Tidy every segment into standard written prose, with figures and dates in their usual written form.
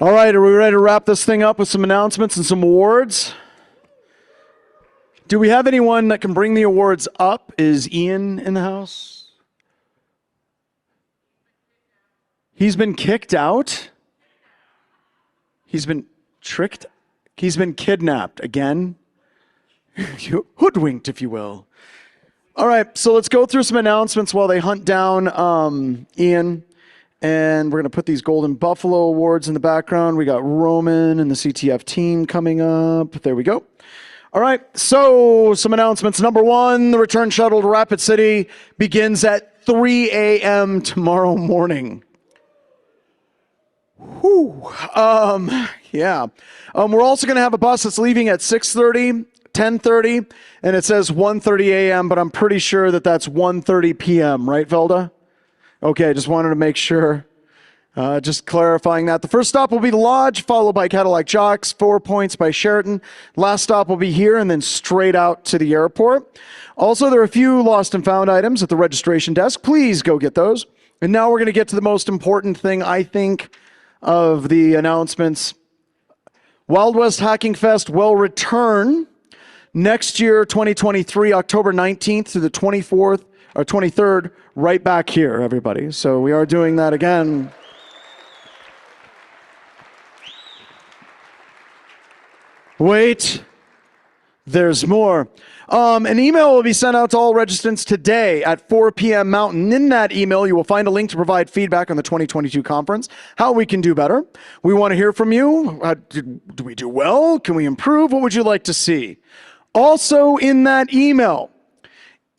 All right, are we ready to wrap this thing up with some announcements and some awards? Do we have anyone that can bring the awards up? Is Ian in the house? He's been kicked out? He's been tricked? He's been kidnapped again? Hoodwinked, if you will. All right, so let's go through some announcements while they hunt down Ian. And we're going to put these Golden Buffalo Awards in the background. We got Roman and the CTF team coming up. There we go. All right, so some announcements. Number one, the return shuttle to Rapid City begins at 3 a.m. tomorrow morning. Whew. Yeah. We're also going to have a bus that's leaving at 6:30, 10:30, and it says 1:30 a.m., but I'm pretty sure that that's 1:30 p.m., right, Velda? Okay, just wanted to make sure. Just clarifying that. The first stop will be the Lodge, followed by Cadillac Jocks, 4 Points by Sheraton. Last stop will be here, and then straight out to the airport. Also, there are a few lost and found items at the registration desk. Please go get those. And now we're going to get to the most important thing, I think, of the announcements. Wild West Hacking Fest will return next year, 2023, October 19th to the 24th or 23rd, right back here, everybody. So we are doing that again. Wait, there's more. An email will be sent out to all registrants today at 4 p.m. Mountain. In that email, you will find a link to provide feedback on the 2022 conference, how we can do better. We want to hear from you. Do we do well? Can we improve? What would you like to see? Also in that email,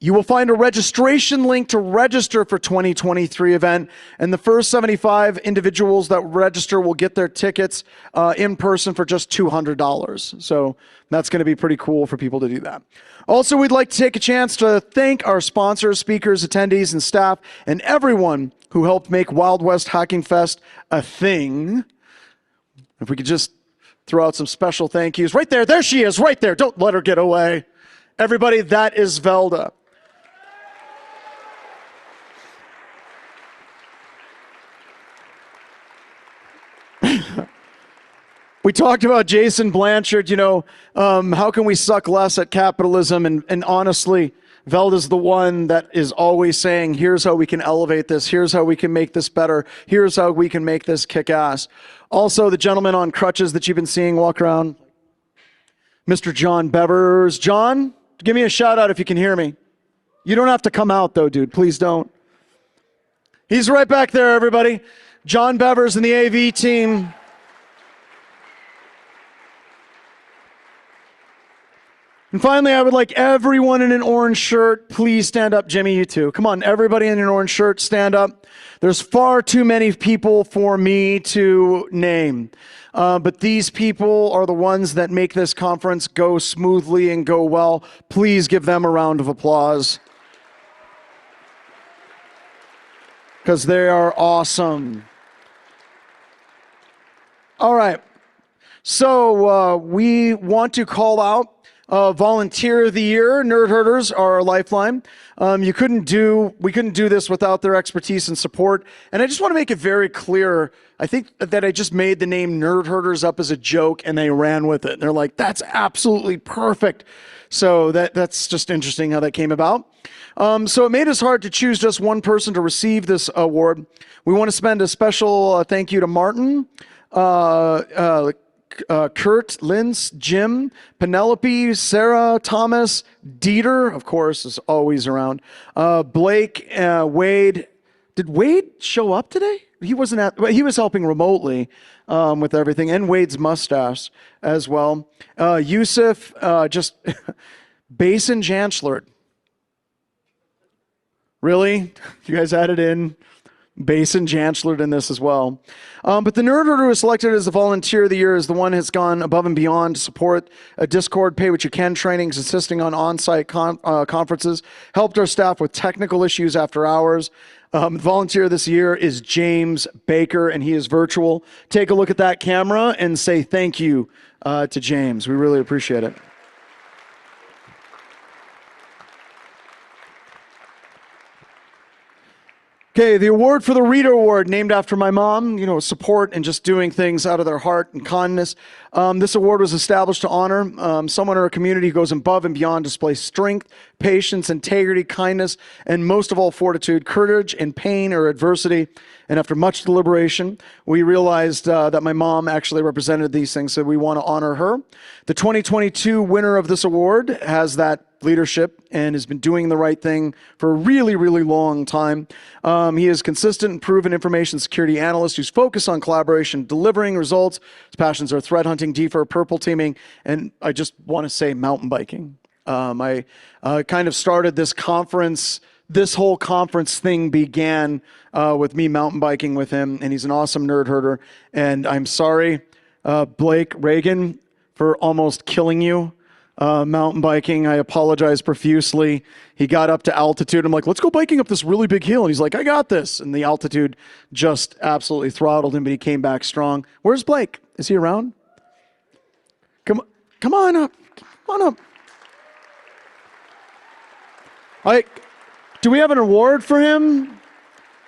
you will find a registration link to register for 2023 event, and the first 75 individuals that register will get their tickets in person for just $200. So that's going to be pretty cool for people to do that. Also, we'd like to take a chance to thank our sponsors, speakers, attendees, and staff, and everyone who helped make Wild West Hacking Fest a thing. If we could just throw out some special thank yous. Right there, there she is, right there. Don't let her get away. Everybody, that is Velda. We talked about Jason Blanchard, you know, how can we suck less at capitalism? And honestly, Velda's the one that is always saying, here's how we can elevate this. Here's how we can make this better. Here's how we can make this kick ass. Also, the gentleman on crutches that you've been seeing walk around, Mr. John Bevers. John, give me a shout out if you can hear me. You don't have to come out though, dude. Please don't. He's right back there, everybody. John Bevers and the AV team. And finally, I would like everyone in an orange shirt, please stand up. Jimmy, you too. Come on, everybody in an orange shirt, stand up. There's far too many people for me to name. But these people are the ones that make this conference go smoothly and go well. Please give them a round of applause. Because they are awesome. All right. So we want to call out Volunteer of the Year. Nerd Herders are our lifeline. We couldn't do this without their expertise and support. And I just want to make it very clear, I think that I just made the name Nerd Herders up as a joke and they ran with it. And they're like, that's absolutely perfect. So that's just interesting how that came about. So it made us hard to choose just one person to receive this award. We want to spend a special thank you to Martin, Kurt, Linz, Jim, Penelope, Sarah, Thomas, Dieter, of course, is always around. Blake, Wade. Did Wade show up today? He wasn't he was helping remotely with everything, and Wade's mustache as well. Yusuf, just Basin Janschlert. Really? You guys added in Basin Janschlert in this as well. But the Nerd Herder who was selected as the Volunteer of the Year is the one who's gone above and beyond to support a Discord Pay What You Can trainings, insisting on on-site conferences, helped our staff with technical issues after hours. Volunteer this year is James Baker, and he is virtual. Take a look at that camera and say thank you to James. We really appreciate it. Okay, the award for the Reader Award, named after my mom, support and just doing things out of their heart and kindness. This award was established to honor someone in our community who goes above and beyond, displays strength, patience, integrity, kindness, and most of all, fortitude, courage in pain or adversity. And after much deliberation, we realized that my mom actually represented these things, so we want to honor her. The 2022 winner of this award has that leadership and has been doing the right thing for a really, really long time. He is consistent and proven information security analyst who's focused on collaboration, delivering results. His passions are threat hunting, defer, purple teaming, and I just want to say mountain biking. I kind of started this conference. This whole conference thing began with me mountain biking with him, and he's an awesome nerd herder. And I'm sorry, Blake Reagan, for almost killing you. Mountain biking. I apologize profusely. He got up to altitude. I'm like, let's go biking up this really big hill. And he's like, I got this. And the altitude just absolutely throttled him, but he came back strong. Where's Blake? Is he around? Come on up. Come on up. Do we have an award for him?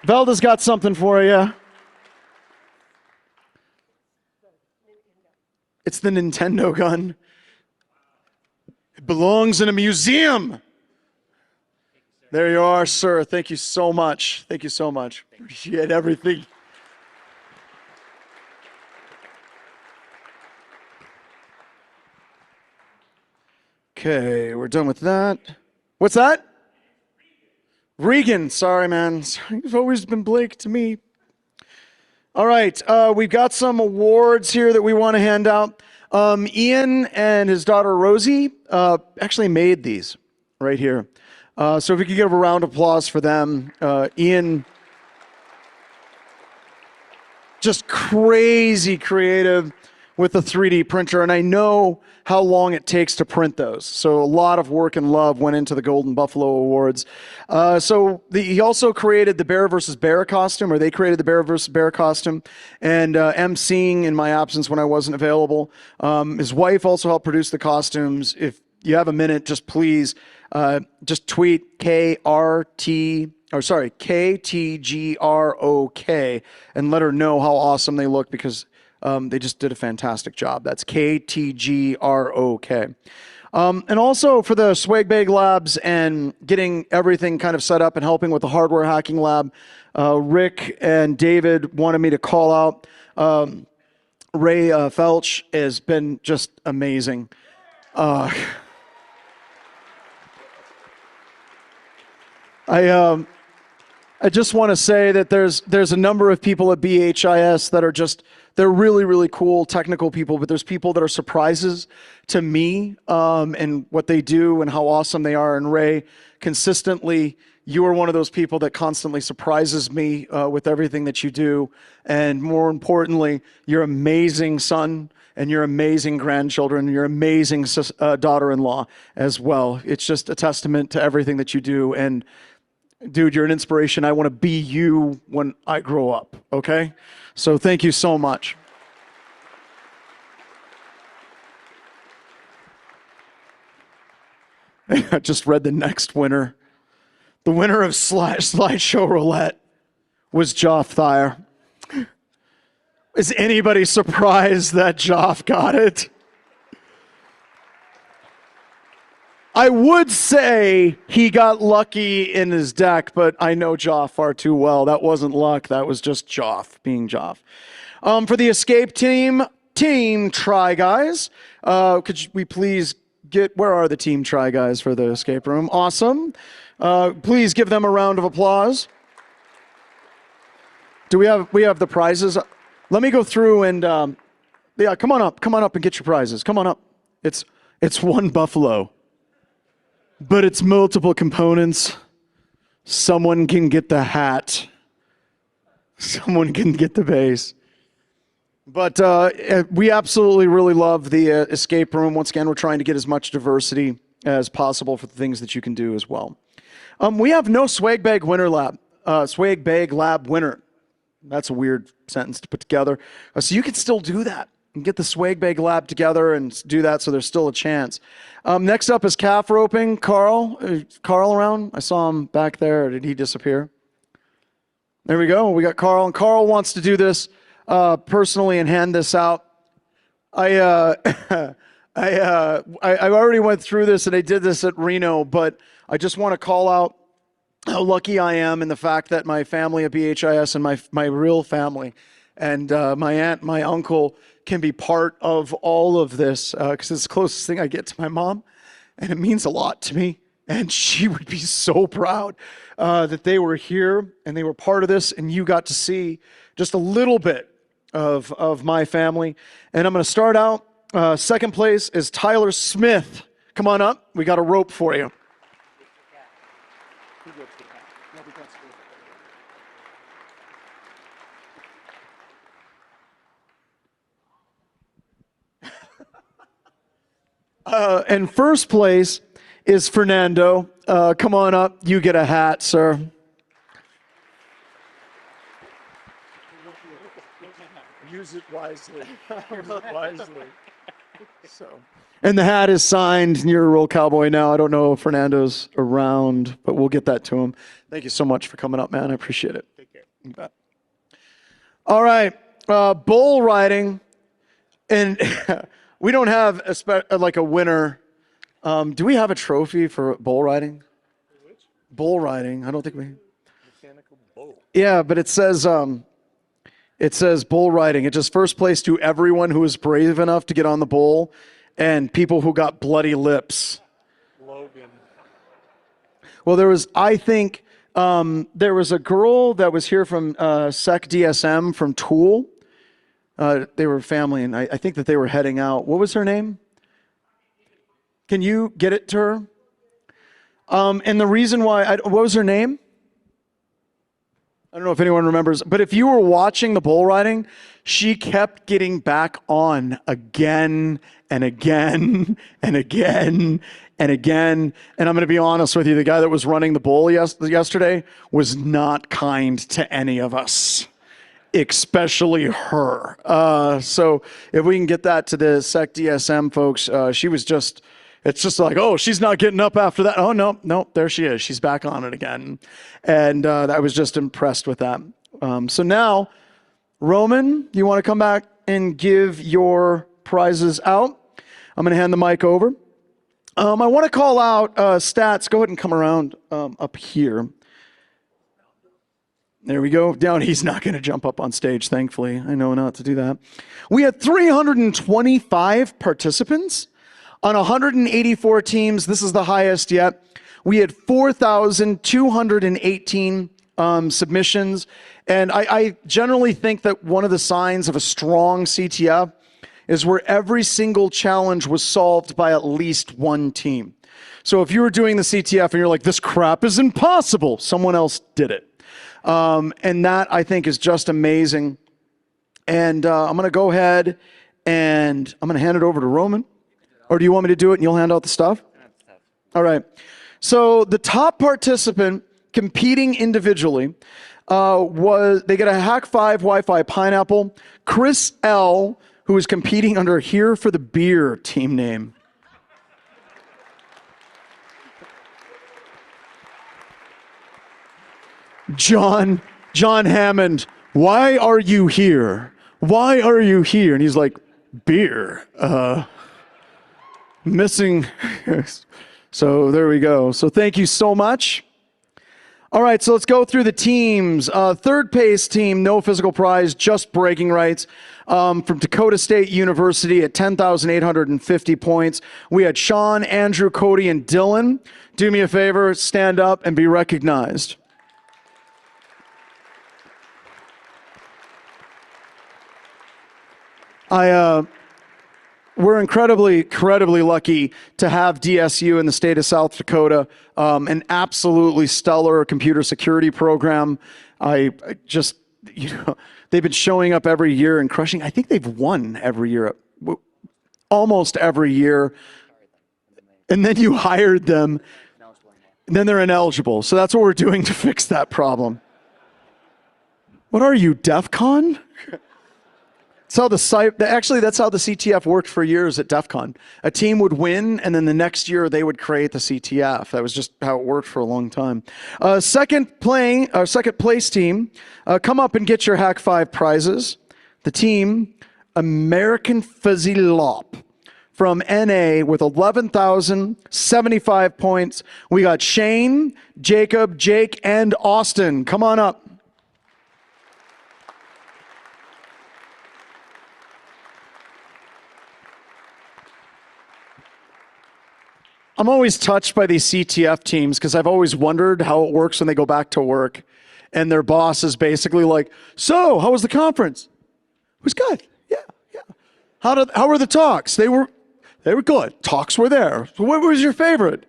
Velda's got something for you. It's the Nintendo gun. It belongs in a museum. There you are, sir. Thank you so much. Thank you so much. Appreciate everything. Okay, we're done with that. What's that? Regan. Sorry, man. You've always been Blake to me. All right, we've got some awards here that we want to hand out. Ian and his daughter Rosie actually made these right here. So if we could give a round of applause for them. Ian, just crazy creative with the 3D printer, and I know how long it takes to print those. So a lot of work and love went into the Golden Buffalo Awards. He also created the Bear versus Bear costume, or they created the Bear versus Bear costume, and emceeing in my absence when I wasn't available. His wife also helped produce the costumes. If you have a minute, just please just tweet KTGROK and let her know how awesome they look, because they just did a fantastic job. That's KTGROK. And also for the Swag Bag Labs and getting everything kind of set up and helping with the hardware hacking lab, Rick and David wanted me to call out. Ray Felch has been just amazing. I just want to say that there's a number of people at BHIS that are they're really, really cool technical people, but there's people that are surprises to me and what they do and how awesome they are. And Ray, consistently, you are one of those people that constantly surprises me with everything that you do. And more importantly, your amazing son and your amazing grandchildren, and your amazing daughter-in-law as well. It's just a testament to everything that you do. And dude, you're an inspiration. I want to be you when I grow up, okay? So thank you so much. I just read the next winner. The winner of Slideshow Roulette was Joff Thayer. Is anybody surprised that Joff got it? I would say he got lucky in his deck, but I know Joff far too well. That wasn't luck. That was just Joff being Joff. For the escape team Try Guys, could we please where are the team Try Guys for the escape room? Awesome. Please give them a round of applause. Do we have the prizes? Let me go through and, yeah, come on up and get your prizes. Come on up. It's one buffalo. But it's multiple components. Someone can get the hat. Someone can get the base. But we absolutely really love the escape room. Once again, we're trying to get as much diversity as possible for the things that you can do as well. We have no swag bag lab winner. That's a weird sentence to put together. So you can still do that and get the swag bag lab together and do that, so there's still a chance. Next up is calf roping. Carl around? I saw him back there. Or did he disappear? There we go. We got Carl, and Carl wants to do this personally and hand this out. I already went through this, and I did this at Reno, but I just want to call out how lucky I am in the fact that my family at BHIS and my real family and my aunt, my uncle can be part of all of this because it's the closest thing I get to my mom, and it means a lot to me. And she would be so proud that they were here and they were part of this, and you got to see just a little bit of my family. And I'm going to start out. Second place is Tyler Smith. Come on up. We got a rope for you. And first place is Fernando. Come on up. You get a hat, sir. Use it wisely. And the hat is signed, and you're a real cowboy now. I don't know if Fernando's around, but we'll get that to him. Thank you so much for coming up, man. I appreciate it. Take care. You bet. All right. Bull riding. And we don't have like a winner. Do we have a trophy for bull riding? Which? Bull riding. I don't think we. Mechanical bull. Yeah, but it says bull riding. It just first place to everyone who was brave enough to get on the bull, and people who got bloody lips. Logan. Well, there was, I think, there was a girl that was here from Sec DSM from Tool. They were family, and I think that they were heading out. What was her name? Can you get it to her? And the reason why, what was her name? I don't know if anyone remembers, but if you were watching the bull riding, she kept getting back on again and again and again and again. And I'm going to be honest with you, the guy that was running the bull yesterday was not kind to any of us, especially her. So if we can get that to the Sec DSM folks, she was just, it's just like, oh, she's not getting up after that. Oh, no, there she is. She's back on it again. And I was just impressed with that. So now, Roman, you want to come back and give your prizes out? I'm going to hand the mic over. I want to call out stats. Go ahead and come around up here. There we go. Down, he's not going to jump up on stage, thankfully. I know not to do that. We had 325 participants on 184 teams. This is the highest yet. We had 4,218 submissions. And I generally think that one of the signs of a strong CTF is where every single challenge was solved by at least one team. So if you were doing the CTF and you're like, this crap is impossible, someone else did it. And that, I think, is just amazing. And I'm going to go ahead and I'm going to hand it over to Roman. Or do you want me to do it and you'll hand out the stuff? All right. So the top participant competing individually they get a Hack 5 Wi-Fi Pineapple. Chris L., who is competing under Here for the Beer team name. John Hammond, why are you here? Why are you here? And he's like, beer. Missing. So there we go. So thank you so much. All right, so let's go through the teams. Third place team, no physical prize, just bragging rights. From Dakota State University at 10,850 points. We had Sean, Andrew, Cody, and Dylan. Do me a favor, stand up and be recognized. We're incredibly lucky to have DSU in the state of South Dakota, an absolutely stellar computer security program. I just, they've been showing up every year and crushing. I think they've won every year, almost every year. And then you hired them, and then they're ineligible. So that's what we're doing to fix that problem. What are you, DEF CON? Actually, that's how the CTF worked for years at DEF CON. A team would win, and then the next year they would create the CTF. That was just how it worked for a long time. Second place team, come up and get your Hack 5 prizes. The team, American Fuzzy Lop from NA with 11,075 points. We got Shane, Jacob, Jake, and Austin. Come on up. I'm always touched by these CTF teams because I've always wondered how it works when they go back to work and their boss is basically like, so, how was the conference? It was good. Yeah. How were the talks? They were good. Talks were there. So what was your favorite?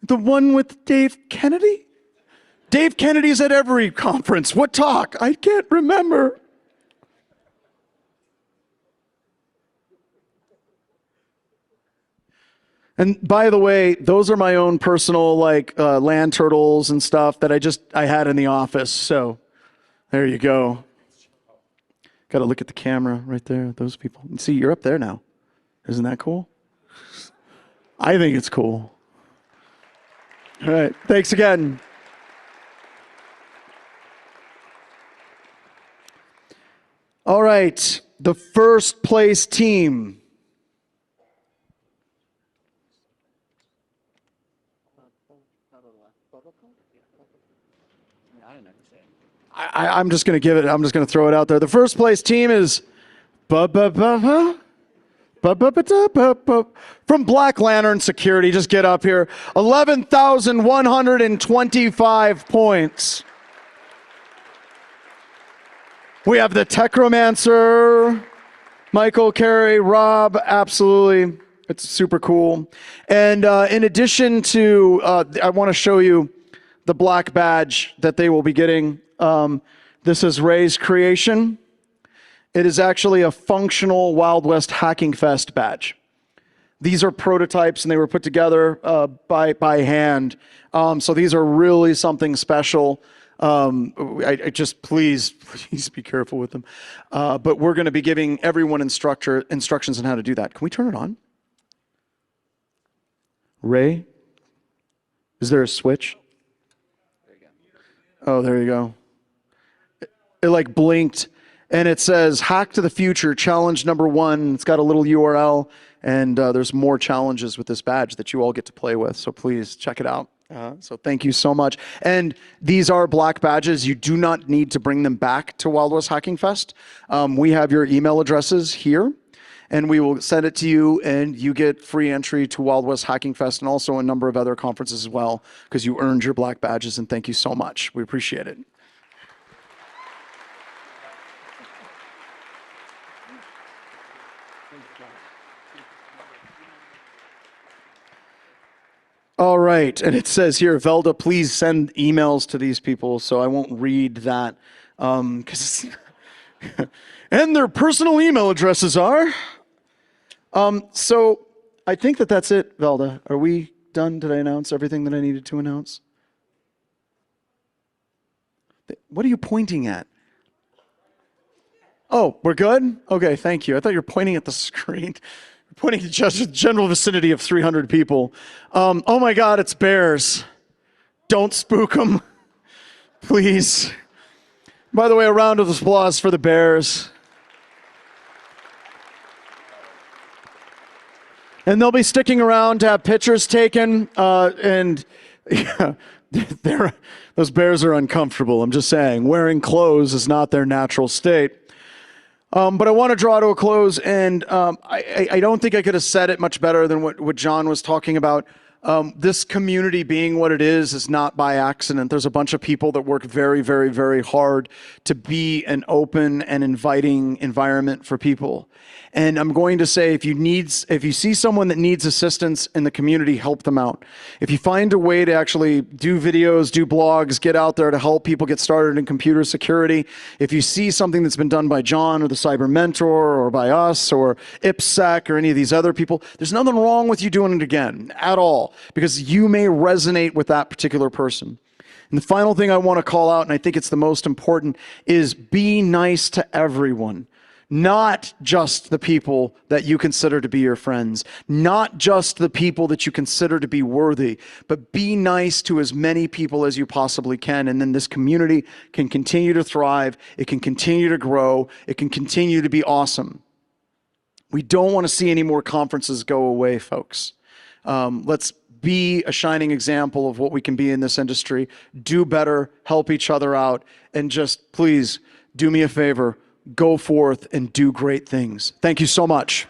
The one with Dave Kennedy? Dave Kennedy's at every conference. What talk? I can't remember. And by the way, those are my own personal land turtles and stuff that I had in the office. So there you go. Got to look at the camera right there. Those people. And see, you're up there now. Isn't that cool? I think it's cool. All right. Thanks again. All right. The first place team. I'm just going to throw it out there. The first place team is from Black Lantern Security. Just get up here. 11,125 points. We have the Techromancer, Michael, Carey, Rob, absolutely. It's super cool. And in addition to, I want to show you the black badge that they will be getting. This is Ray's creation. It is actually a functional Wild West Hacking Fest badge. These are prototypes and they were put together by hand. So these are really something special. I just please be careful with them. But we're going to be giving everyone instructions on how to do that. Can we turn it on? Ray, is there a switch? There you go. Oh, there you go. It like blinked and it says Hack to the Future challenge number 1. It's got a little URL and there's more challenges with this badge that you all get to play with. So please check it out. So thank you so much. And these are black badges. You do not need to bring them back to Wild West Hacking Fest. We have your email addresses here and we will send it to you and you get free entry to Wild West Hacking Fest and also a number of other conferences as well because you earned your black badges and thank you so much. We appreciate it. All right, and it says here, Velda, please send emails to these people, so I won't read that, because and their personal email addresses are. So I think that's it, Velda. Are we done? Did I announce everything that I needed to announce? What are you pointing at? Oh, we're good? Okay, thank you. I thought you were pointing at the screen. Pointing to just a general vicinity of 300 people. Oh my God, it's bears. Don't spook them, please. By the way, a round of applause for the bears. And they'll be sticking around to have pictures taken. And yeah, those bears are uncomfortable. I'm just saying, wearing clothes is not their natural state. But I want to draw to a close, and I don't think I could have said it much better than what John was talking about. This community being what it is not by accident. There's a bunch of people that work very, very, very hard to be an open and inviting environment for people. And I'm going to say, if you see someone that needs assistance in the community, help them out. If you find a way to actually do videos, do blogs, get out there to help people get started in computer security. If you see something that's been done by John or the Cyber Mentor or by us or IPSec or any of these other people, there's nothing wrong with you doing it again at all, because you may resonate with that particular person. And the final thing I want to call out, and I think it's the most important, is be nice to everyone. Not just the people that you consider to be your friends, not just the people that you consider to be worthy, but be nice to as many people as you possibly can. And then this community can continue to thrive. It can continue to grow. It can continue to be awesome. We don't want to see any more conferences go away, folks. Let's be a shining example of what we can be in this industry. Do better, help each other out, and just please do me a favor. Go forth and do great things. Thank you so much.